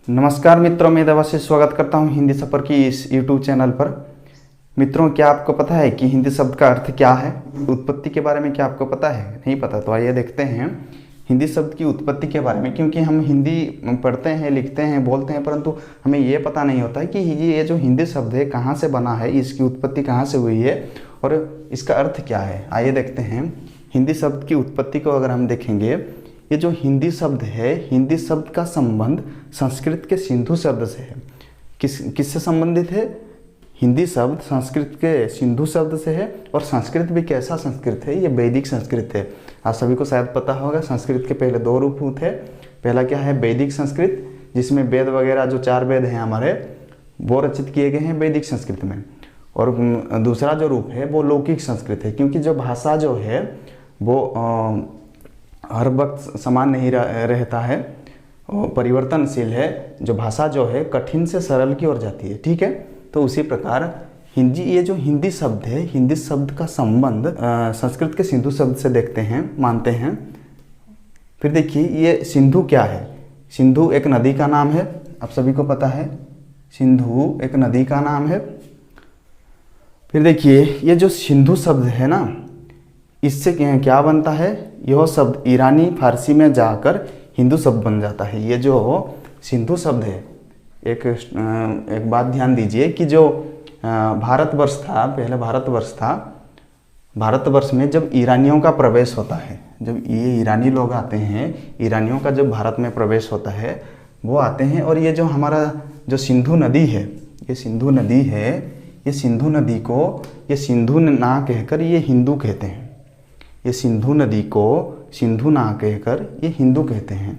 नमस्कार मित्रों, मैं देवाशीष स्वागत करता हूं हिंदी सफर की इस यूट्यूब चैनल पर। मित्रों, क्या आपको पता है कि हिंदी शब्द का अर्थ क्या है? उत्पत्ति के बारे में क्या आपको पता है? नहीं पता तो आइए देखते हैं हिंदी शब्द की उत्पत्ति के बारे में। क्योंकि हम हिंदी पढ़ते हैं, लिखते हैं, बोलते हैं, परंतु हमें ये पता नहीं होता है कि ये जो हिंदी शब्द है कहाँ से बना है, इसकी उत्पत्ति कहाँ से हुई है और इसका अर्थ क्या है। आइए देखते हैं हिंदी शब्द की उत्पत्ति को। अगर हम देखेंगे, ये जो हिंदी शब्द है, हिंदी शब्द का संबंध संस्कृत के सिंधु शब्द से है। किससे संबंधित है? हिंदी शब्द संस्कृत के सिंधु शब्द से है। और संस्कृत भी कैसा संस्कृत है? ये वैदिक संस्कृत है। आप सभी को शायद पता होगा, संस्कृत के पहले दो रूप थे। पहला क्या है? वैदिक संस्कृत, जिसमें वेद वगैरह जो 4 वेद हैं हमारे, वो रचित किए गए हैं वैदिक संस्कृत में। और दूसरा जो रूप है वो लौकिक संस्कृत है। क्योंकि जो भाषा जो है वो हर वक्त समान नहीं रहता है, परिवर्तनशील है। जो भाषा जो है कठिन से सरल की ओर जाती है, ठीक है। तो उसी प्रकार ये जो हिंदी शब्द है, हिंदी शब्द का संबंध संस्कृत के सिंधु शब्द से देखते हैं, मानते हैं। फिर देखिए, ये सिंधु क्या है? सिंधु एक नदी का नाम है, आप सभी को पता है। सिंधु एक नदी का नाम है। फिर देखिए, ये जो सिंधु शब्द है ना, इससे क्या बनता है? यह शब्द ईरानी फारसी में जाकर हिंदू शब्द बन जाता है। ये जो सिंधु शब्द है, एक बात ध्यान दीजिए कि जो भारतवर्ष था, पहले भारतवर्ष था, भारतवर्ष में जब ईरानियों का प्रवेश होता है, जब ये ईरानी लोग आते हैं, ईरानियों का जब भारत में प्रवेश होता है, वो आते हैं और ये जो हमारा जो सिंधु नदी है, ये सिंधु नदी है, ये सिंधु नदी को ये सिंधु ना कहकर ये हिंदू कहते हैं। ये सिंधु नदी को सिंधु ना कहकर ये हिंदू कहते हैं।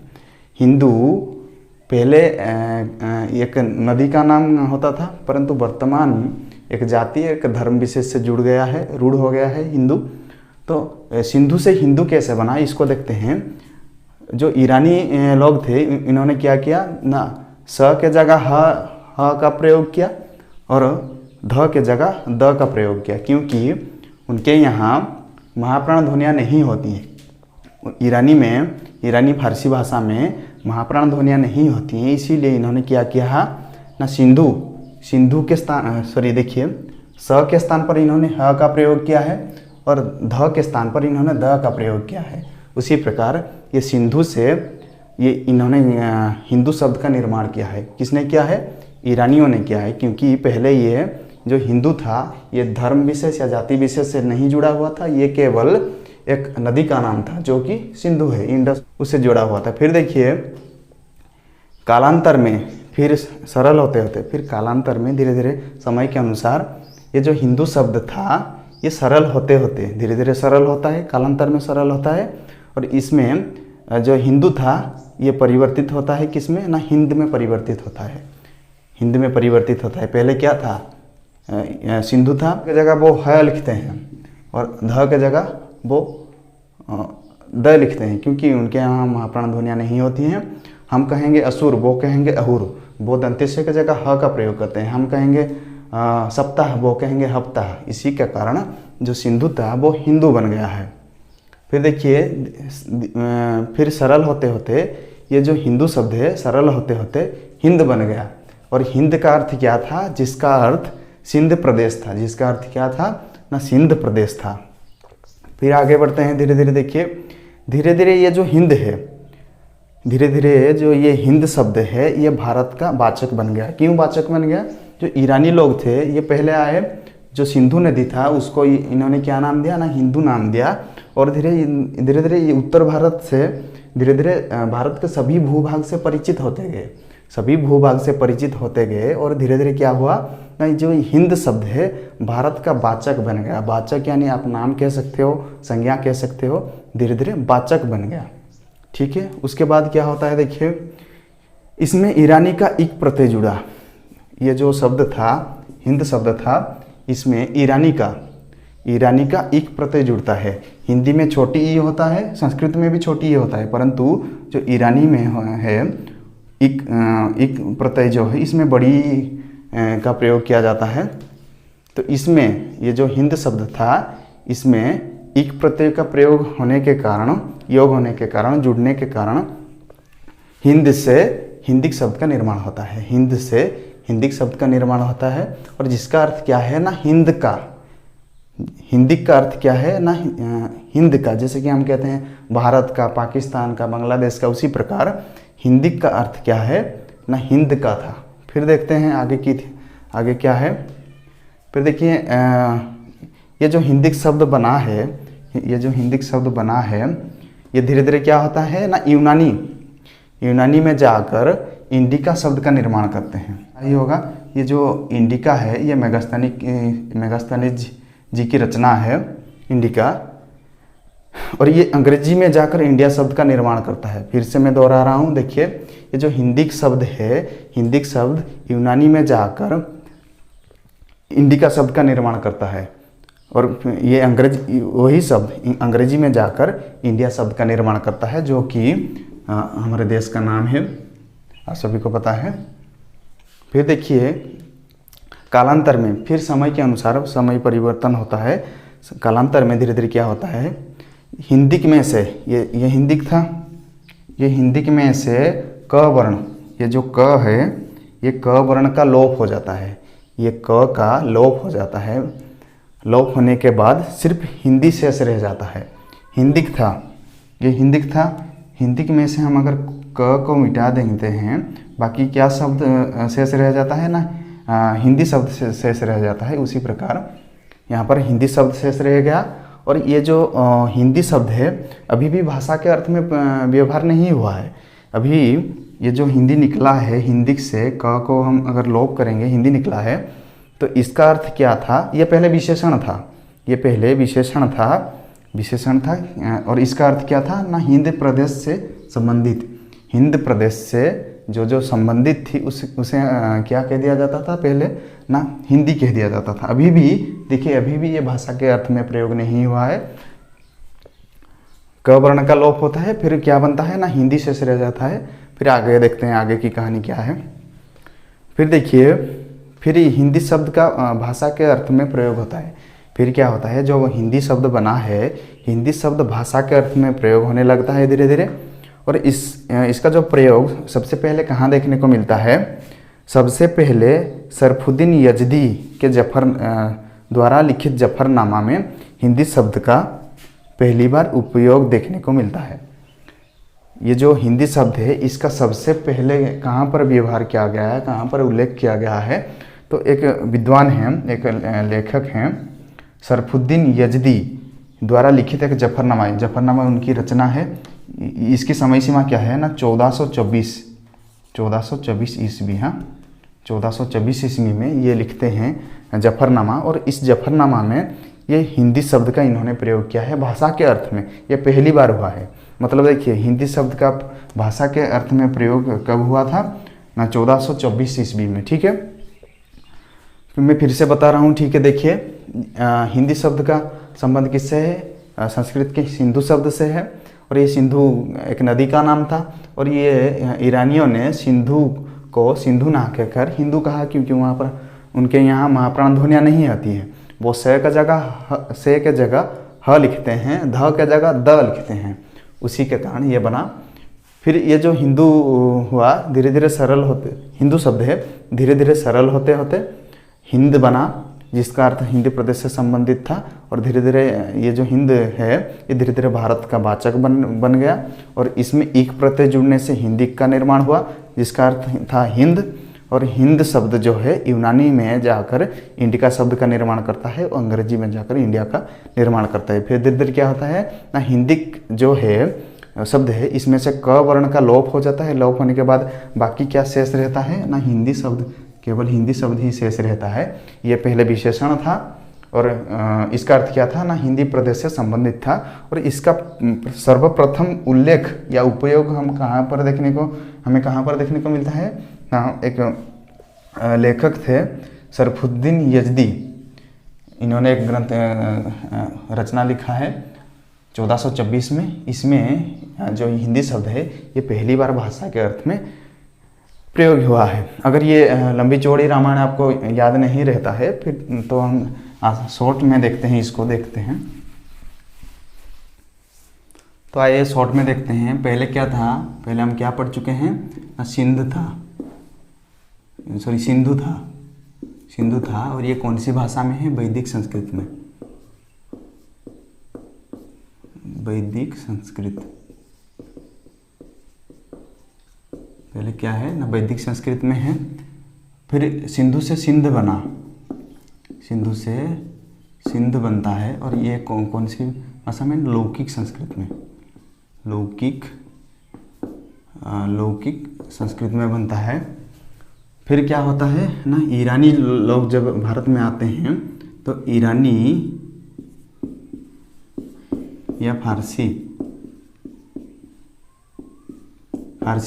हिंदू पहले एक नदी का नाम होता था, परंतु वर्तमान एक जाति, एक धर्म विशेष से जुड़ गया है, रूढ़ हो गया है हिंदू। तो सिंधु से हिंदू कैसे बना, इसको देखते हैं। जो ईरानी लोग थे, इन्होंने क्या किया ना, स के जगह ह का प्रयोग किया और ध के जगह द का प्रयोग किया। क्योंकि उनके यहाँ महाप्राण ध्वनियाँ नहीं होती हैं। ईरानी फारसी भाषा में महाप्राण ध्वनियाँ नहीं होती हैं, इसीलिए इन्होंने क्या किया ना, सिंधु के स्थान, देखिए, स के स्थान पर इन्होंने ह का प्रयोग किया है और ध के स्थान पर इन्होंने द का प्रयोग किया है। उसी प्रकार ये सिंधु से ये इन्होंने हिंदू शब्द का निर्माण किया है। किसने किया है? ईरानियों ने किया है। क्योंकि पहले ये जो हिंदू था, ये धर्म विशेष या जाति विशेष से नहीं जुड़ा हुआ था, ये केवल एक नदी का नाम था जो कि सिंधु है, इंडस, उससे जुड़ा हुआ था। फिर देखिए, कालांतर में फिर सरल होते होते, फिर कालांतर में धीरे धीरे समय के अनुसार ये जो हिंदू शब्द था, ये सरल होते होते धीरे धीरे सरल होता है, कालांतर में सरल होता है। और इसमें जो हिंदू था ये परिवर्तित होता है, किसमें ना, हिंद में परिवर्तित होता है। हिंद में परिवर्तित होता है। पहले क्या था? सिंधु था की जगह वो ह लिखते हैं और ध के जगह वो द लिखते हैं। क्योंकि उनके यहाँ महाप्राण ध्वनियाँ नहीं होती हैं। हम कहेंगे असुर, वो कहेंगे अहुर, वो दंतेश्वर की जगह ह का प्रयोग करते हैं। हम कहेंगे सप्ताह, वो कहेंगे हफ्ताह। इसी के कारण जो सिंधु था वो हिंदू बन गया है। फिर देखिए, फिर सरल होते होते ये जो हिंदू शब्द है, सरल होते होते हिंद बन गया। और हिंद का अर्थ क्या था? जिसका अर्थ सिंध प्रदेश था। जिसका अर्थ क्या था ना, सिंध प्रदेश था। फिर आगे बढ़ते हैं धीरे धीरे। देखिए, धीरे धीरे ये जो हिंद है, धीरे धीरे जो ये हिंद शब्द है, ये भारत का वाचक बन गया। क्यों वाचक बन गया? जो ईरानी लोग थे, ये पहले आए, जो सिंधु नदी था उसको इन्होंने क्या नाम दिया ना, हिंदू नाम दिया। और धीरे धीरे ये उत्तर भारत से धीरे धीरे भारत के सभी भूभाग से परिचित होते गए, सभी भूभाग से परिचित होते गए। और धीरे धीरे क्या हुआ ना, जो हिंद शब्द है भारत का वाचक बन गया। वाचक यानी आप नाम कह सकते हो, संज्ञा कह सकते हो, धीरे धीरे वाचक बन गया, ठीक है। उसके बाद क्या होता है? देखिए, इसमें ईरानी का इक प्रत्यय जुड़ा। ये जो शब्द था, हिंद शब्द था, इसमें ईरानी का इक प्रत्यय जुड़ता है। हिंदी में छोटी ई होता है, संस्कृत में भी छोटी ई होता है, परंतु जो ईरानी में है इक प्रत्यय जो है, इसमें बड़ी का प्रयोग किया जाता है। तो इसमें ये जो हिंद शब्द था, इसमें इक प्रत्यय का प्रयोग होने के कारण, योग होने के कारण, जुड़ने के कारण हिंद से हिंदिक शब्द का निर्माण होता है। हिंद से हिंदिक शब्द का निर्माण होता है और जिसका अर्थ क्या है ना हिंद का। हिंदिक का अर्थ क्या है ना हिंद का। जैसे कि हम कहते हैं भारत का, पाकिस्तान का, बांग्लादेश का, उसी प्रकार हिंदिक का अर्थ क्या है ना हिंद का था। फिर देखते हैं आगे क्या है। फिर देखिए ये जो हिंदिक शब्द बना है, ये जो हिंदिक शब्द बना है, ये धीरे धीरे क्या होता है ना यूनानी में जाकर इंडिका शब्द का निर्माण करते हैं। यही होगा, ये जो इंडिका है ये मेगास्थनीज जी की रचना है इंडिका, और ये अंग्रेजी में जाकर इंडिया शब्द का निर्माण करता है। फिर से मैं दोहरा रहा हूँ, देखिए ये जो हिंदिक शब्द है, हिंदिक शब्द यूनानी में जाकर इंडिका शब्द का निर्माण करता है, और ये वही शब्द अंग्रेजी में जाकर इंडिया शब्द का निर्माण करता है, जो कि हमारे देश का नाम है, आप सभी को पता है। फिर देखिए कालांतर में, फिर समय के अनुसार समय परिवर्तन होता है। कालांतर में धीरे धीरे क्या होता है, हिंदिक में से ये हिंदिक था, ये हिंदिक में से क वर्ण, ये जो क है ये क वर्ण का लोप हो जाता है, ये क का लोप हो जाता है। लोप होने के बाद सिर्फ हिंदी शेष रह जाता है। हिंदिक था, ये हिंदिक था, हिंदिक में से हम अगर क को मिटा देते हैं, बाकी क्या शब्द शेष रह जाता है ना हिंदी शब्द शेष रह जाता है। उसी प्रकार यहाँ पर हिंदी शब्द शेष रह गया, और ये जो हिंदी शब्द है अभी भी भाषा के अर्थ में व्यवहार नहीं हुआ है। अभी ये जो हिंदी निकला है, हिंदिक से क को हम अगर लोप करेंगे, हिंदी निकला है, तो इसका अर्थ क्या था, ये पहले विशेषण था, ये पहले विशेषण था, और इसका अर्थ क्या था ना हिंद प्रदेश से संबंधित, हिंद प्रदेश से जो संबंधित थी उसे क्या कह दिया जाता था, पहले ना हिंदी कह दिया जाता था। अभी भी देखिए, अभी भी ये भाषा के अर्थ में प्रयोग नहीं हुआ है। क वर्ण का लोप होता है, फिर क्या बनता है ना हिंदी शेष रह जाता है। फिर आगे देखते हैं आगे की कहानी क्या है। फिर देखिए, फिर हिंदी शब्द का भाषा के अर्थ में प्रयोग होता है। फिर क्या होता है, जो हिंदी शब्द बना है, हिंदी शब्द भाषा के अर्थ में प्रयोग होने लगता है धीरे धीरे। और इसका जो प्रयोग सबसे पहले कहाँ देखने को मिलता है, सबसे पहले सरफुद्दीन यजदी के द्वारा लिखित जफरनामा में हिंदी शब्द का पहली बार उपयोग देखने को मिलता है। ये जो हिंदी शब्द है इसका सबसे पहले कहाँ पर व्यवहार किया गया है, कहाँ पर उल्लेख किया गया है, तो एक विद्वान हैं, एक लेखक हैं, सरफुद्दीन यजदी द्वारा लिखित एक जफरनामा उनकी रचना है। इसकी समय सीमा क्या है ना 1424 ईस्वी। हाँ, 1424 ईस्वी में ये लिखते हैं जफरनामा, और इस जफरनामा में ये हिंदी शब्द का इन्होंने प्रयोग किया है भाषा के अर्थ में। ये पहली बार हुआ है। मतलब देखिए, हिंदी शब्द का भाषा के अर्थ में प्रयोग कब हुआ था ना 1424 ईस्वी में। ठीक है, मैं फिर से बता रहा हूँ। ठीक है, देखिए हिंदी शब्द का संबंध किससे है, संस्कृत के सिंधु शब्द से है, और ये सिंधु एक नदी का नाम था, और ये ईरानियों ने सिंधु को सिंधु ना कहकर हिंदू कहा, क्योंकि वहाँ पर उनके यहाँ महाप्राण ध्वनियाँ नहीं आती हैं। वो से के जगह ह लिखते हैं, ध के जगह द लिखते हैं, उसी के कारण ये बना। फिर ये जो हिंदू हुआ, धीरे धीरे सरल होते, हिंदू शब्द है, धीरे धीरे सरल होते होते हिंद बना, जिसका अर्थ हिंदी प्रदेश से संबंधित था। और धीरे धीरे ये जो हिंद है ये धीरे धीरे भारत का वाचक बन गया, और इसमें एक प्रत्यय जुड़ने से हिंदी का निर्माण हुआ, जिसका अर्थ था हिंद। और हिंद शब्द जो है यूनानी में जाकर इंडिका शब्द का निर्माण करता है, और अंग्रेजी में जाकर इंडिया का निर्माण करता है। फिर धीरे धीरे क्या होता है ना हिंदिक जो है शब्द है, इसमें से क वर्ण का लोप हो जाता है। लोप होने के बाद बाकी क्या शेष रहता है ना हिंदी शब्द, केवल हिंदी शब्द ही शेष रहता है। ये पहले विशेषण था, और इसका अर्थ क्या था ना हिंदी प्रदेश से संबंधित था। और इसका सर्वप्रथम उल्लेख या उपयोग हमें कहाँ पर देखने को मिलता है ना, एक लेखक थे सरफुद्दीन यजदी, इन्होंने एक ग्रंथ रचना लिखा है 1424 में। इसमें जो हिंदी शब्द है ये पहली बार भाषा के अर्थ में प्रयोग हुआ है। अगर ये लंबी चौड़ी रामायण आपको याद नहीं रहता है फिर तो हम शॉर्ट में देखते हैं, इसको देखते हैं। तो आइए शॉर्ट में देखते हैं। पहले क्या था, पहले हम क्या पढ़ चुके हैं, सिंध था, सॉरी सिंधु था, सिंधु था। और ये कौन सी भाषा में है, वैदिक संस्कृत में, वैदिक संस्कृत। पहले क्या है ना, वैदिक संस्कृत में है। फिर सिंधु से सिंध बना, सिंधु से सिंध बनता है। और ये कौन सी भाषा में, लौकिक संस्कृत में, लौकिक संस्कृत में बनता है। फिर क्या होता है ना, ईरानी लोग जब भारत में आते हैं तो ईरानी या फारसी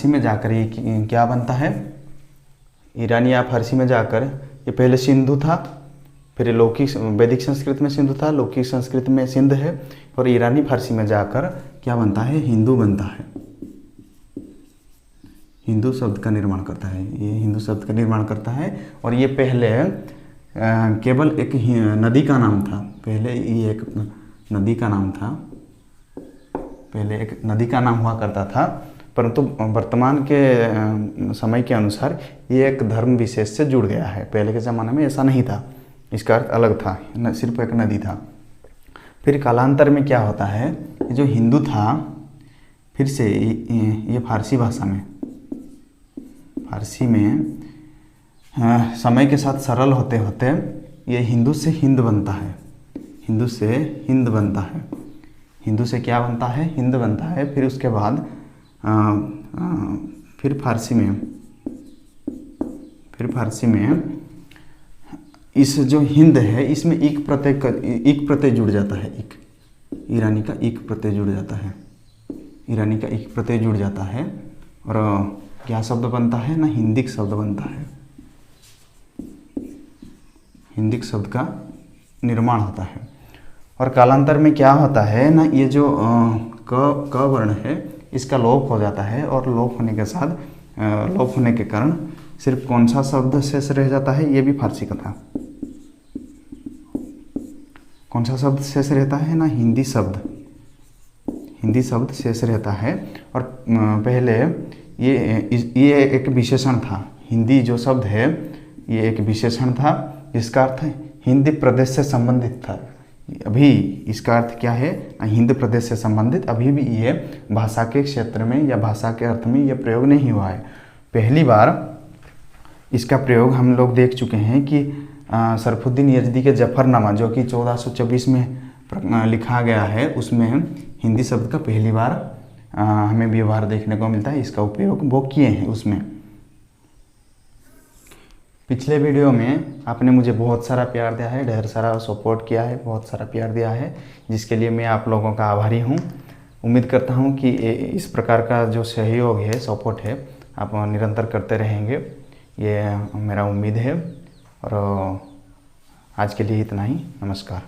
में जाकर ये क्या बनता है, ईरानी या फारसी में जाकर ये पहले सिंधु था, फिर लौकिक वैदिक संस्कृत में सिंधु था, लौकिक संस्कृत में सिंध है, और ईरानी फारसी में जाकर क्या बनता है, हिंदू बनता है। हिंदू शब्द का निर्माण करता है, ये हिंदू शब्द का निर्माण करता है। और ये पहले केवल एक नदी का नाम था, पहले ये एक नदी का नाम था, पहले एक नदी का नाम हुआ करता था। परंतु वर्तमान के समय के अनुसार ये एक धर्म विशेष से जुड़ गया है। पहले के ज़माने में ऐसा नहीं था, इसका अर्थ अलग था, सिर्फ एक नदी था। फिर कालांतर में क्या होता है, जो हिंदू था फिर से ये फारसी भाषा में, फारसी में समय के साथ सरल होते होते ये हिंदू से हिंद बनता है, हिंदू से हिंद बनता है, हिंदू से क्या बनता है, हिंद बनता है। फिर उसके बाद फिर फारसी में इस जो हिंद है इसमें एक प्रत्यय जुड़ जाता है, एक ईरानी का एक प्रत्यय जुड़ जाता है, ईरानी का एक प्रत्यय जुड़ जाता है। और क्या शब्द बनता है ना, हिंदिक शब्द बनता है, हिंदिक शब्द का निर्माण होता है। और कालांतर में क्या होता है ना, ये जो क वर्ण है इसका लोप हो जाता है। और लोप होने के कारण सिर्फ कौन सा शब्द शेष रह जाता है, ये भी फारसी का था। कौन सा शब्द शेष रहता है ना, हिंदी शब्द शेष रहता है। और पहले ये एक विशेषण था, हिंदी जो शब्द है ये एक विशेषण था, जिसका अर्थ हिंदी प्रदेश से संबंधित था। अभी इसका अर्थ क्या है, हिंद प्रदेश से संबंधित, अभी भी ये भाषा के क्षेत्र में या भाषा के अर्थ में ये प्रयोग नहीं हुआ है। पहली बार इसका प्रयोग हम लोग देख चुके हैं कि शरफुद्दीन यजदी के जफरनामा जो कि 1424 में लिखा गया है, उसमें हिंदी शब्द का पहली बार हमें व्यवहार देखने को मिलता है। इसका उपयोग वो किए हैं उसमें। पिछले वीडियो में आपने मुझे बहुत सारा प्यार दिया है, ढेर सारा सपोर्ट किया है, बहुत सारा प्यार दिया है, जिसके लिए मैं आप लोगों का आभारी हूँ। उम्मीद करता हूँ कि इस प्रकार का जो सहयोग है, सपोर्ट है, आप निरंतर करते रहेंगे, ये मेरा उम्मीद है। और आज के लिए इतना ही, नमस्कार।